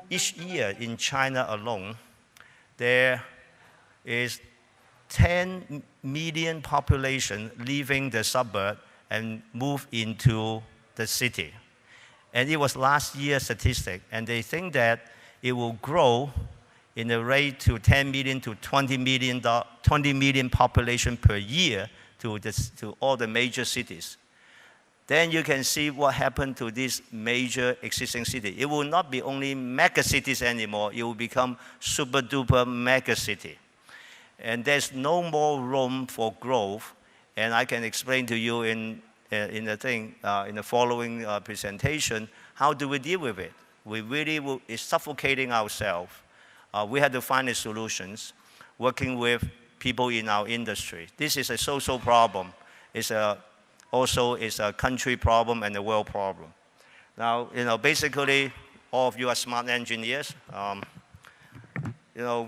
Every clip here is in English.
Each year in China alone, there is 10 million population leaving the suburb and move into the city. And it was last year's statistic, and they think that it will grow in the rate to 10 million to 20 million population per year to all the major cities. Then you can see what happened to this major existing city. It will not be only megacities anymore, it will become super duper megacity. And there's no more room for growth, and I can explain to you in the following presentation, how do we deal with it? We really is suffocating ourselves. We have to find the solutions, working with people in our industry. This is a social problem. It's also a country problem and a world problem. Now, basically, all of you are smart engineers.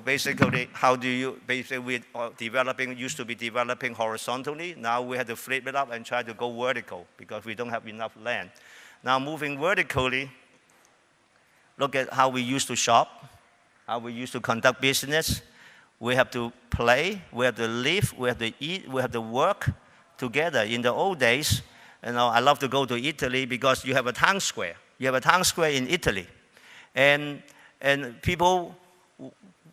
Basically, how do you, we used to be developing horizontally. Now we have to flip it up and try to go vertical because we don't have enough land. Now moving vertically, look at how we used to shop, how we used to conduct business. We have to play, we have to live, we have to eat, we have to work together. In the old days, I love to go to Italy because you have a town square. You have a town square in Italy. And people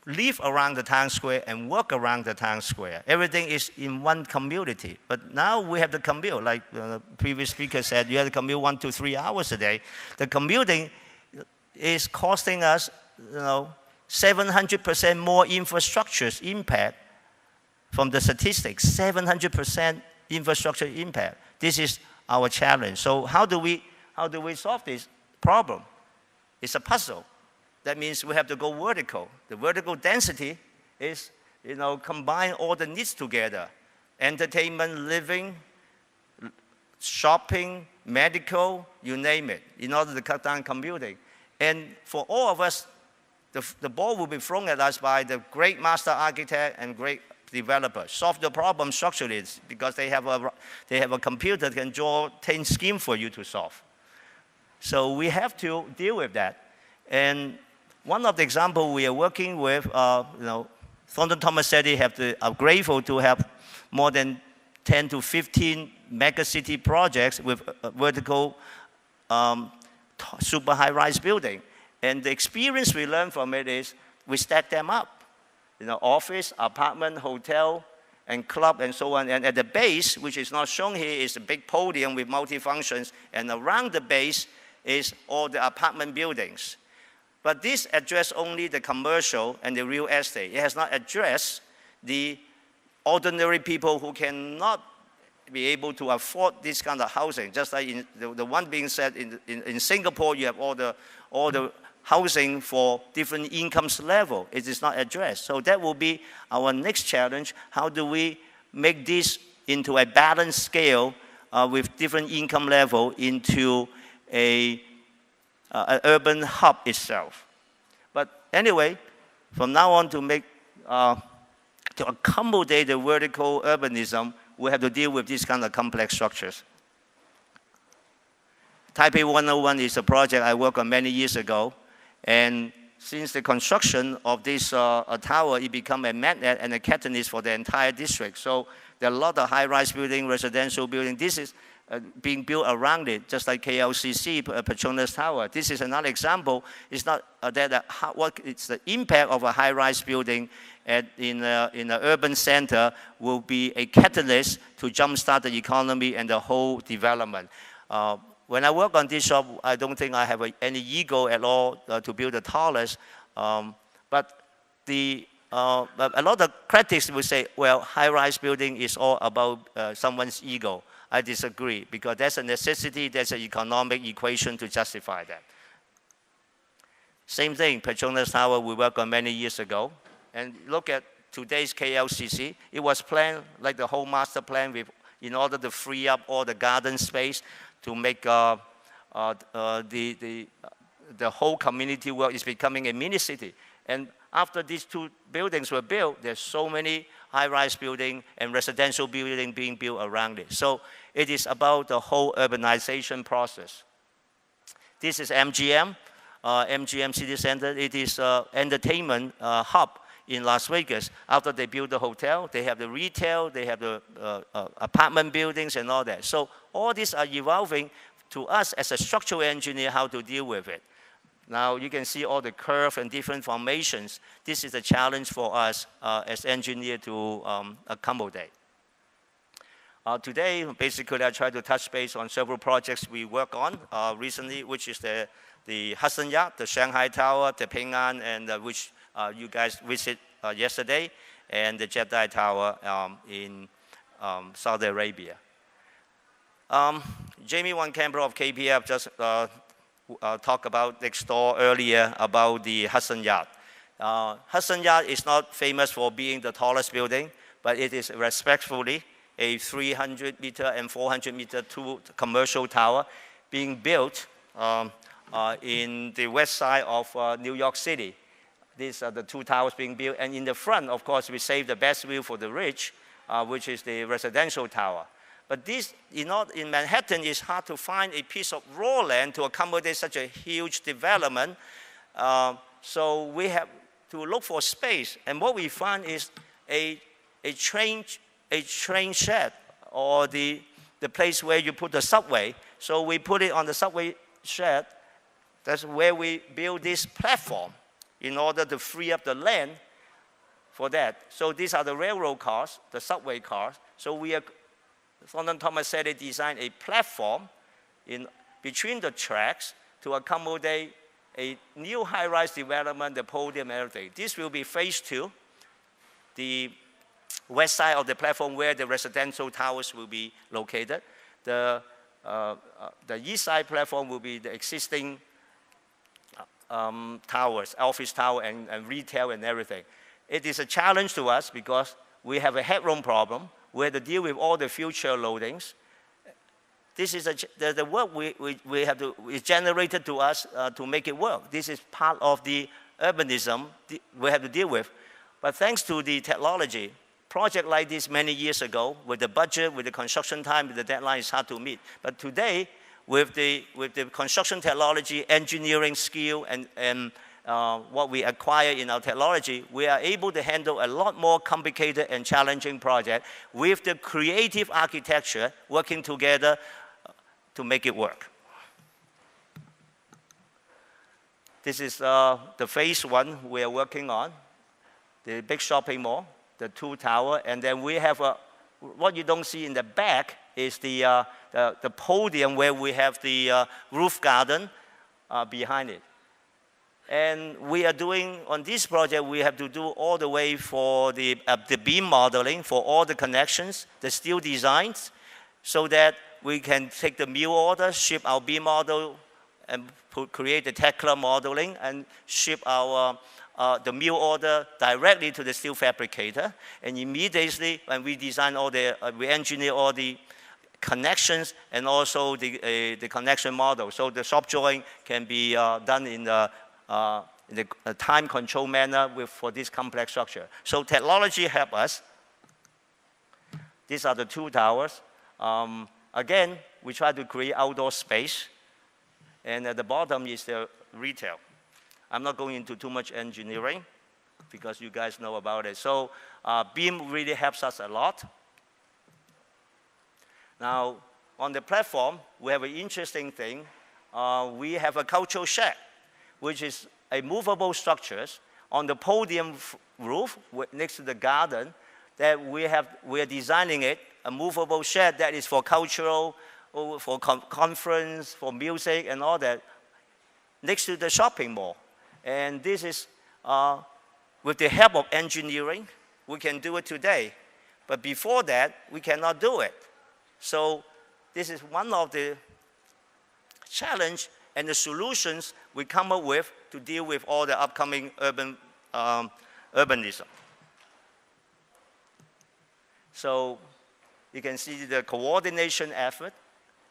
live around the town square and work around the town square. Everything is in one community. But now we have to commute, like the previous speaker said, you have to commute 1 to 3 hours a day. The commuting is costing us, 700% more infrastructure impact from the statistics, 700% infrastructure impact. This is our challenge. So how do we solve this problem? It's a puzzle. That means we have to go vertical. The vertical density is, combine all the needs together. Entertainment, living, shopping, medical, you name it, in order to cut down commuting. And for all of us, the ball will be thrown at us by the great master architect and great developer. Solve the problem structurally because they have a computer that can draw 10 schemes for you to solve. So we have to deal with that. And one of the examples we are working with, Thornton Tomasetti are grateful to have more than 10 to 15 megacity projects with vertical super high-rise building. And the experience we learn from it is we stack them up. Office, apartment, hotel, and club, and so on. And at the base, which is not shown here, is a big podium with multi-functions. And around the base is all the apartment buildings. But this addresses only the commercial and the real estate. It has not addressed the ordinary people who cannot be able to afford this kind of housing. Just like the one being said in Singapore, you have all the housing for different incomes level. It is not addressed. So that will be our next challenge. How do we make this into a balanced scale with different income level into an urban hub itself? But anyway, from now on to accommodate the vertical urbanism, we have to deal with these kind of complex structures. Taipei 101 is a project I worked on many years ago. And since the construction of this tower, it became a magnet and a catalyst for the entire district. So there are a lot of high-rise building, residential building. This is being built around it, just like KLCC, Petronas Tower. This is another example. It's not it's the impact of a high-rise building in an urban center will be a catalyst to jumpstart the economy and the whole development. When I work on this job, I don't think I have any ego at all to build the tallest. But a lot of critics will say, well, high-rise building is all about someone's ego. I disagree, because there's a necessity, there's an economic equation to justify that. Same thing, Petronas Tower, we worked on many years ago. And look at today's KLCC. It was planned like the whole master plan in order to free up all the garden space to make the whole community work is becoming a mini city. And after these two buildings were built, there's so many high-rise building and residential building being built around it. So it is about the whole urbanization process. This is MGM, MGM City Center. It is an entertainment hub in Las Vegas. After they build the hotel, they have the retail, they have the apartment buildings and all that. So all these are evolving to us as a structural engineer how to deal with it. Now you can see all the curves and different formations. This is a challenge for us as engineers to accommodate. Today, basically, I try to touch base on several projects we work on recently, which is the Hudson Yacht, the Shanghai Tower, the Ping An, and which you guys visit yesterday, and the Jeddah Tower in Saudi Arabia. Jamie Van Camper of KPF just talked about next door earlier about the Hudson Yacht. Hudson Yacht is not famous for being the tallest building, but it is respectfully a 300-meter and 400-meter two commercial tower being built in the west side of New York City. These are the two towers being built. And in the front, of course, we save the best view for the rich, which is the residential tower. But this, in Manhattan, it's hard to find a piece of raw land to accommodate such a huge development. So we have to look for space. And what we find is a train shed, or the place where you put the subway. So we put it on the subway shed. That's where we build this platform in order to free up the land for that. So these are the railroad cars, the subway cars. So we are, Thornton Tomasetti designed a platform in between the tracks to accommodate a new high-rise development, the podium and everything. This will be phase 2, the west side of the platform where the residential towers will be located. The east side platform will be the existing towers, office tower and retail and everything. It is a challenge to us because we have a headroom problem. We have to deal with all the future loadings. This is the work we have to, is generated to us to make it work. This is part of the urbanism we have to deal with. But thanks to the technology, project like this many years ago, with the budget, with the construction time, with the deadline, is hard to meet. But today, with the construction technology, engineering skill, and what we acquire in our technology, we are able to handle a lot more complicated and challenging projects with the creative architecture working together to make it work. This is the phase 1 we are working on, the big shopping mall, the 2 tower, and then we have what you don't see in the back is the podium where we have the roof garden behind it. And we are doing, on this project, we have to do all the way for the beam modeling for all the connections, the steel designs, so that we can take the mill order, ship our beam model, and create the Tekla modeling, and ship our the mill order directly to the steel fabricator. And immediately, when we design all the, we engineer all the connections and also the connection model. So the shop joint can be done in the time control manner for this complex structure. So technology helps us. These are the 2 towers. Again, we try to create outdoor space. And at the bottom is the retail. I'm not going into too much engineering because you guys know about it. So beam really helps us a lot. Now, on the platform, we have an interesting thing. We have a cultural shack, which is a movable structures on the podium roof next to the garden that we are designing it, a movable shed that is for cultural, for conference, for music and all that, next to the shopping mall. And this is, with the help of engineering, we can do it today. But before that, we cannot do it. So this is one of the challenge and the solutions we come up with to deal with all the upcoming urbanism. So you can see the coordination effort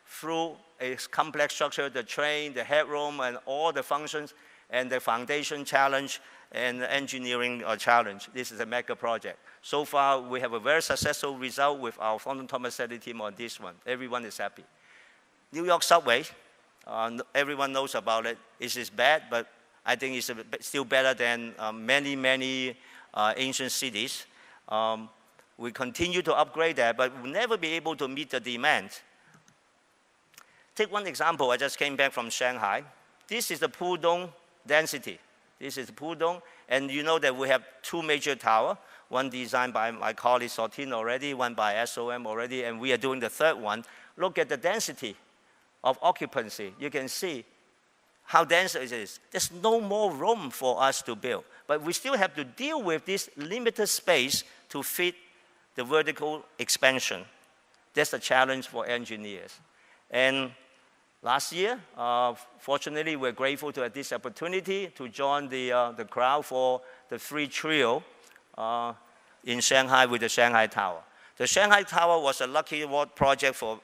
through a complex structure, the train, the headroom, and all the functions, and the foundation challenge and engineering challenge. This is a mega project. So far, we have a very successful result with our Thornton Tomasetti team on this one. Everyone is happy. New York subway, everyone knows about it. It is bad, but I think it's still better than many ancient cities. We continue to upgrade that, but we'll never be able to meet the demand. Take one example. I just came back from Shanghai. This is the Pudong density. This is Pudong, and you know that we have two major towers, one designed by my colleague Thornton already, one by SOM already, and we are doing the third one. Look at the density of occupancy. You can see how dense it is. There's no more room for us to build, but we still have to deal with this limited space to fit the vertical expansion. That's a challenge for engineers. And last year, fortunately, we're grateful to have this opportunity to join the crowd for the free trio in Shanghai with the Shanghai Tower. The Shanghai Tower was a lucky award project for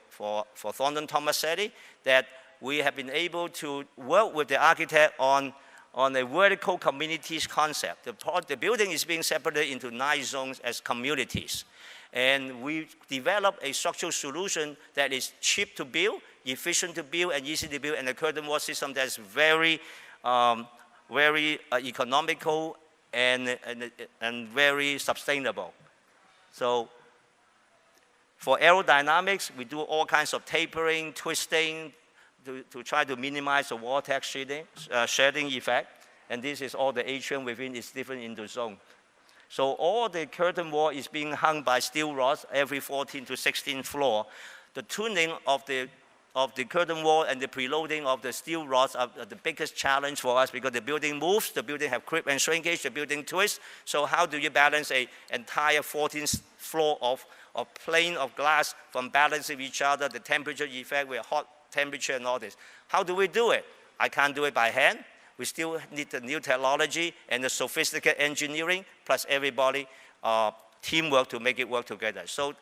Thornton Tomasetti that we have been able to work with the architect on a vertical communities concept. The building is being separated into 9 zones as communities. And we developed a structural solution that is cheap to build, efficient to build, and easy to build, and a curtain wall system that's very economical and very sustainable. So for aerodynamics, we do all kinds of tapering, twisting, to try to minimize the vortex shedding effect. And this is all the atrium within is different into zone. So all the curtain wall is being hung by steel rods every 14 to 16 floor. The tuning of the curtain wall and the preloading of the steel rods are the biggest challenge for us because the building moves, the building have creep and shrinkage, the building twists. So how do you balance an entire 14th floor of plane of glass from balancing each other, the temperature effect with hot temperature and all this? How do we do it? I can't do it by hand. We still need the new technology and the sophisticated engineering, plus everybody teamwork to make it work together. So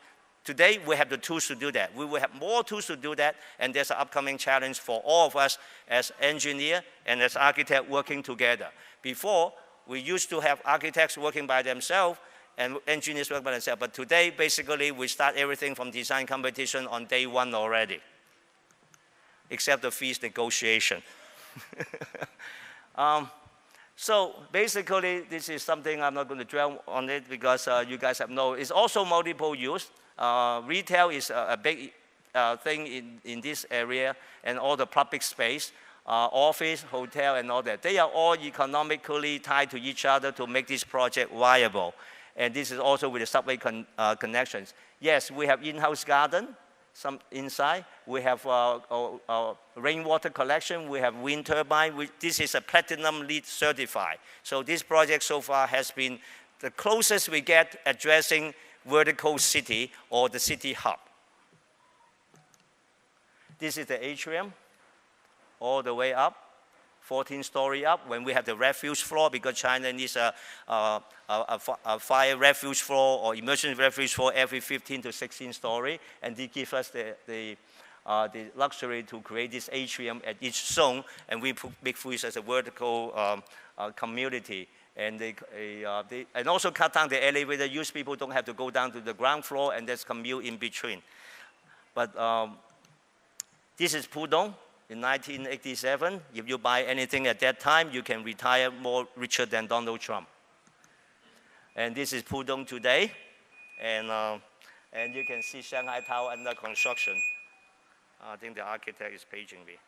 today, we have the tools to do that. We will have more tools to do that, and there's an upcoming challenge for all of us as engineers and as architects working together. Before, we used to have architects working by themselves and engineers working by themselves, but today, basically, we start everything from design competition on day 1 already, except the fees negotiation. So basically, this is something I'm not going to dwell on it because you guys have known. It's also multiple use. Retail is a big thing in this area, and all the public space, office, hotel, and all that. They are all economically tied to each other to make this project viable. And this is also with the subway connections. Yes, we have in-house garden, some inside. We have rainwater collection. We have wind turbine. This is a platinum LEED certified. So this project so far has been the closest we get addressing vertical city or the city hub. This is the atrium all the way up, 14-story up, when we have the refuge floor, because China needs a fire refuge floor or emergency refuge floor every 15 to 16 story, and they give us the luxury to create this atrium at each zone, and we put big foods as a vertical community. And and also cut down the elevator use. People don't have to go down to the ground floor, and there's commute in between. But this is Pudong in 1987. If you buy anything at that time, you can retire more richer than Donald Trump. And this is Pudong today. And you can see Shanghai Tower under construction. I think the architect is paging me.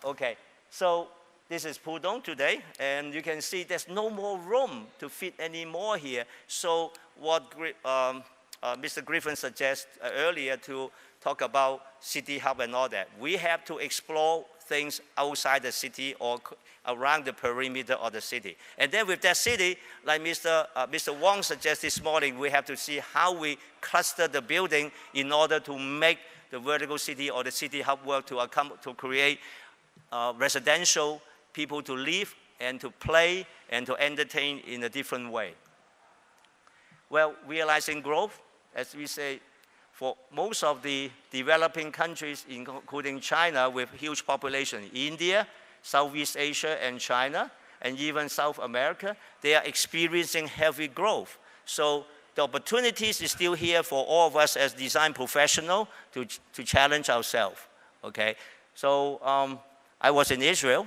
Okay, so this is Pudong today, and you can see there's no more room to fit any more here. So what Mr. Griffin suggested earlier to talk about city hub and all that, we have to explore things outside the city or around the perimeter of the city. And then with that city, like Mr. Wong suggested this morning, we have to see how we cluster the building in order to make the vertical city or the city hub work to create residential people to live and to play and to entertain in a different way. Well, realizing growth, as we say, for most of the developing countries, including China with huge population, India, Southeast Asia, and China, and even South America, they are experiencing heavy growth. So the opportunities is still here for all of us as design professionals to challenge ourselves, okay? So I was in Israel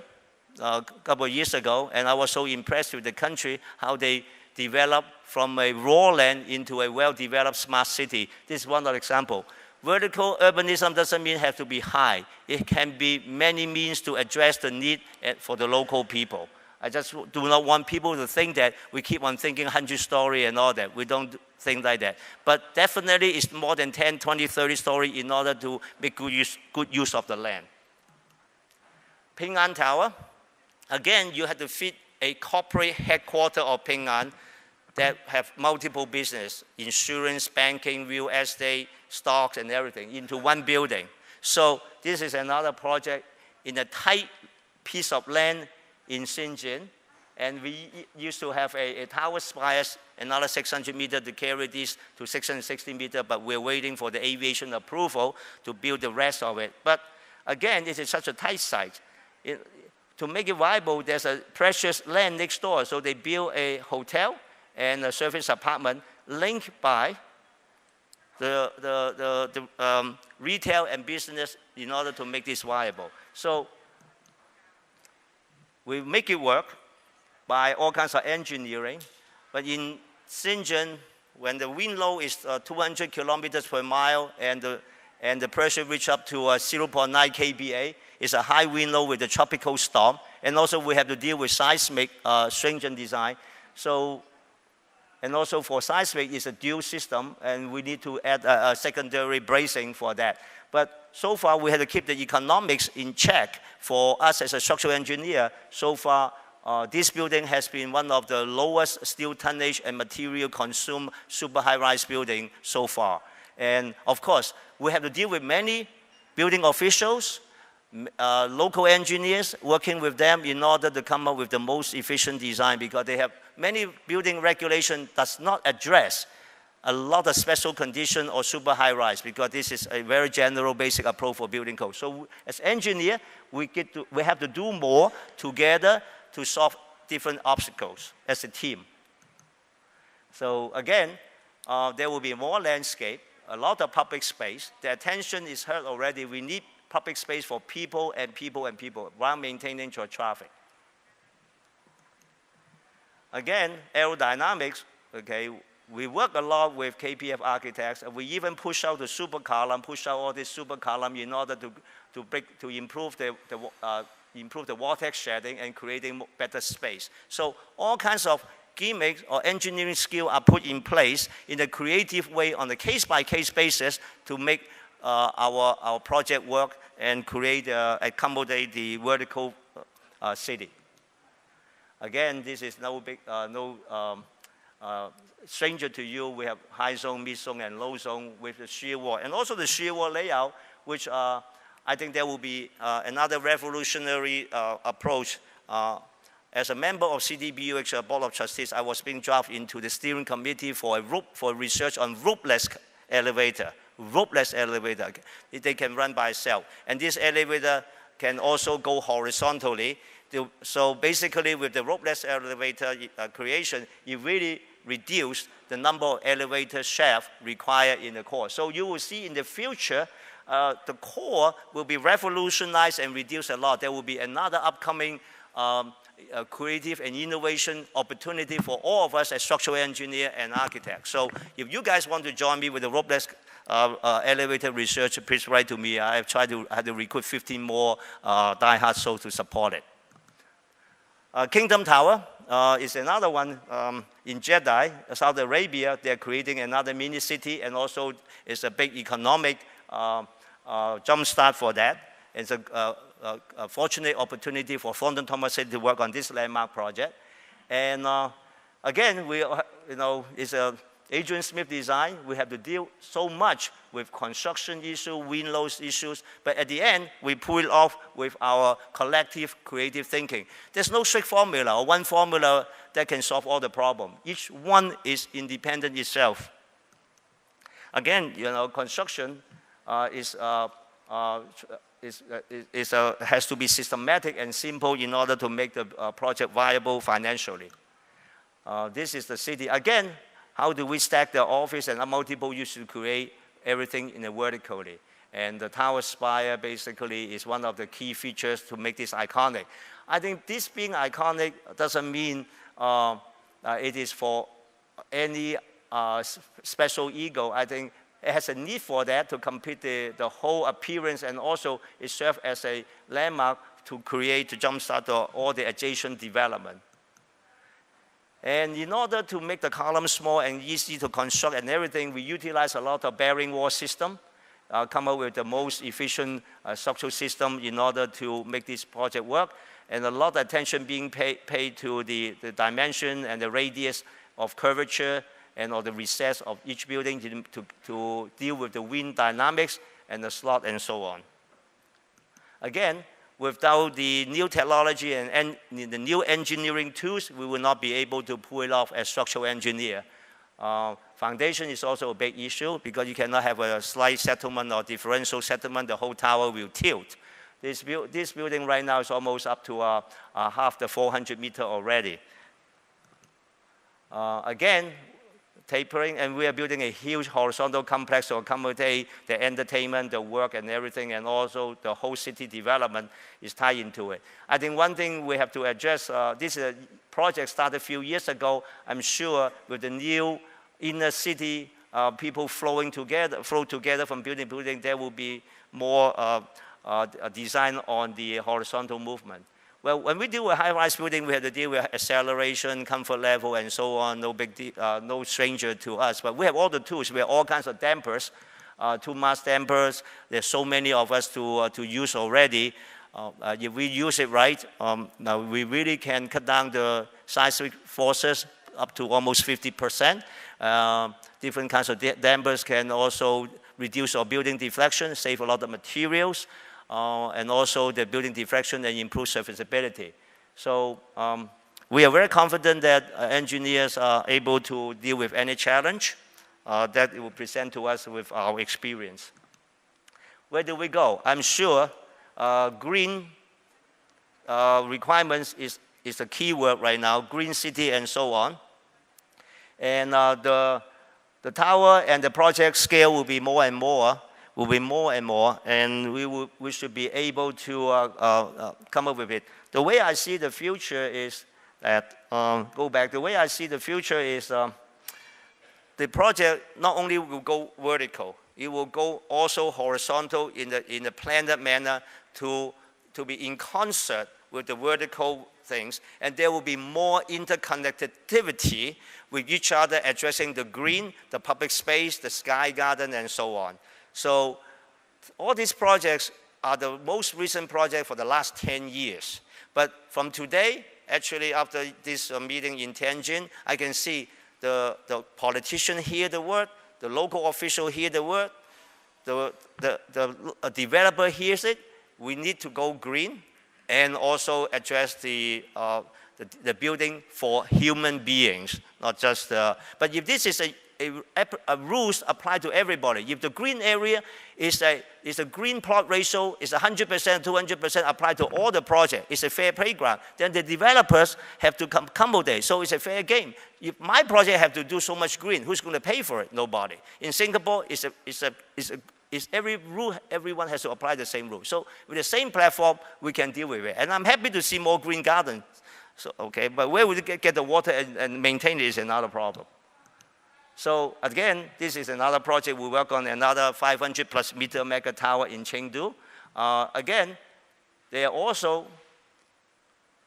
a couple of years ago, and I was so impressed with the country, how they developed from a raw land into a well-developed smart city. This is one example. Vertical urbanism doesn't mean have to be high. It can be many means to address the need for the local people. I just do not want people to think that we keep on thinking 100-story and all that. We don't think like that. But definitely it's more than 10, 20, 30 story in order to make good use of the land. Ping An Tower. Again, you have to fit a corporate headquarters of Ping An that have multiple business, insurance, banking, real estate, stocks, and everything into one building. So this is another project in a tight piece of land in Shenzhen. And we used to have a tower spires, another 600 meters to carry this to 660 meters, but we're waiting for the aviation approval to build the rest of it. But again, this is such a tight site. To make it viable, there's a precious land next door. So they build a hotel and a service apartment linked by the retail and business in order to make this viable. So we make it work by all kinds of engineering. But in Shenzhen, when the wind load is 200 kilometers per mile and the pressure reach up to 0.9 kPa, it's a high wind load with a tropical storm. And also we have to deal with seismic stringent design. So, and also for seismic, it's a dual system, and we need to add a secondary bracing for that. But so far, we had to keep the economics in check. For us as a structural engineer, so far, this building has been one of the lowest steel tonnage and material consumed super high-rise building so far. And of course, we have to deal with many building officials, local engineers, working with them in order to come up with the most efficient design, because they have many building regulation does not address a lot of special condition or super high rise, because this is a very general basic approach for building code. So as engineer, we have to do more together to solve different obstacles as a team. So again, there will be more landscape, a lot of public space. The attention is heard already. We need public space for people and people and people while maintaining traffic. Again, aerodynamics, okay, we work a lot with KPF architects, and we even push out the super column, push out all this super column in order to improve the vortex shedding and creating better space. So all kinds of gimmicks or engineering skills are put in place in a creative way on a case-by-case basis to make our project work and accommodate the vertical city. Again, this is no stranger to you. We have high zone, mid zone, and low zone with the shear wall. And also the shear wall layout, which I think there will be another revolutionary approach. As a member of CTBUH Board of Trustees, I was being drafted into the steering committee for research on roofless elevator. Roofless elevator, they can run by itself. And this elevator can also go horizontally. So basically with the roofless elevator creation, it really reduced the number of elevator shafts required in the core. So you will see in the future, the core will be revolutionized and reduced a lot. There will be another upcoming creative and innovation opportunity for all of us as structural engineer and architects. So if you guys want to join me with the roofless elevator research, please write to me. I had to recruit 15 more die-hard souls to support it. Kingdom Tower is another one in Jeddah, Saudi Arabia. They're creating another mini city, and also it's a big economic jump start for that. It's a fortunate opportunity for Thornton Tomasetti to work on this landmark project. And again, it's a Adrian Smith design. We have to deal so much with construction issues, wind load issues, but at the end, we pull it off with our collective creative thinking. There's no strict formula or one formula that can solve all the problems. Each one is independent itself. Again, construction is has to be systematic and simple in order to make the project viable financially. This is the city. Again, how do we stack the office and multiple use to create everything in a vertically? And the tower spire basically is one of the key features to make this iconic. I think this being iconic doesn't mean it is for any special ego. I think it has a need for that to complete the whole appearance, and also it serves as a landmark to create, to jumpstart all the adjacent development. And in order to make the column small and easy to construct and everything, we utilize a lot of bearing wall system, come up with the most efficient structural system in order to make this project work. And a lot of attention being paid to the dimension and the radius of curvature and or the recess of each building to deal with the wind dynamics and the slot and so on. Again, without the new technology and the new engineering tools, we will not be able to pull it off as structural engineer. Foundation is also a big issue because you cannot have a slight settlement or differential settlement. The whole tower will tilt. This building right now is almost up to half the 400 meter already. Again, tapering, and we are building a huge horizontal complex to accommodate the entertainment, the work and everything, and also the whole city development is tied into it. I think one thing we have to address, this is a project started a few years ago. I'm sure with the new inner city, people flow together from building to building, there will be more design on the horizontal movement. Well, when we deal with high-rise building, we have to deal with acceleration, comfort level, and so on. No stranger to us. But we have all the tools. We have all kinds of dampers, two-mass dampers. There's so many of us to use already. If we use it right, now we really can cut down the seismic forces up to almost 50%. Different kinds of dampers can also reduce our building deflection, save a lot of materials. And also the building deflection and improve serviceability. So we are very confident that engineers are able to deal with any challenge that it will present to us with our experience. Where do we go? I'm sure green requirements is a key word right now, green city and so on. And the tower and the project scale will be more and more. And we should be able to come up with it. The way I see the future is that, the way I see the future is the project not only will go vertical, it will go also horizontal in a planned manner to be in concert with the vertical things, and there will be more interconnectivity with each other addressing the green, the public space, the sky garden, and so on. So all these projects are the most recent project for the last 10 years. But from today, actually after this meeting in Tianjin, I can see the politician hear the word, the local official hear the word, the developer hears it. We need to go green and also address the building for human beings, not just but if this is a rules apply to everybody. If the green area is a green plot ratio, is 100%, 200% applied to all the project, it's a fair playground, then the developers have to accommodate, so it's a fair game. If my project have to do so much green, who's going to pay for it? Nobody. In Singapore, it's every rule, everyone has to apply the same rule. So with the same platform, we can deal with it. And I'm happy to see more green gardens. So, okay, but where would you get the water and maintain it is another problem. So again, this is another project we work on, another 500+ meter mega tower in Chengdu. Again, there are also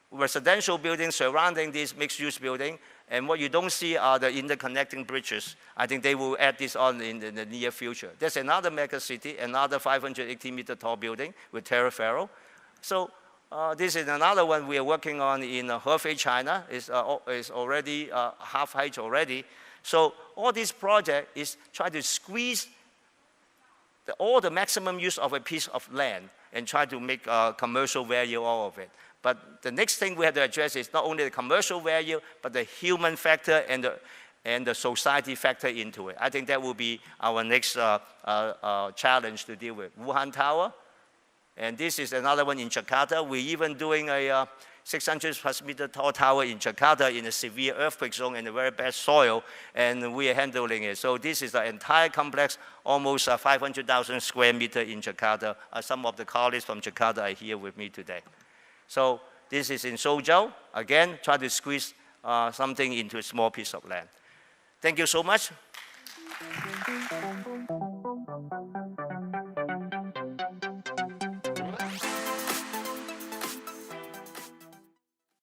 residential buildings surrounding this mixed-use building, and what you don't see are the interconnecting bridges. I think they will add this on in the near future. There's another mega city, another 580 meter tall building with terraferro. So this is another one we are working on in Hefei, China. It's already half height already. So all this project is try to squeeze all the maximum use of a piece of land and try to make commercial value out of it. But the next thing we have to address is not only the commercial value, but the human factor and and the society factor into it. I think that will be our next challenge to deal with. Wuhan Tower, and this is another one in Jakarta. We're even doing a 600+ meter tall tower in Jakarta in a severe earthquake zone and a very bad soil, and we are handling it. So this is the entire complex, almost 500,000 square meters in Jakarta. Some of the colleagues from Jakarta are here with me today. So this is in Suzhou. Again, try to squeeze something into a small piece of land. Thank you so much.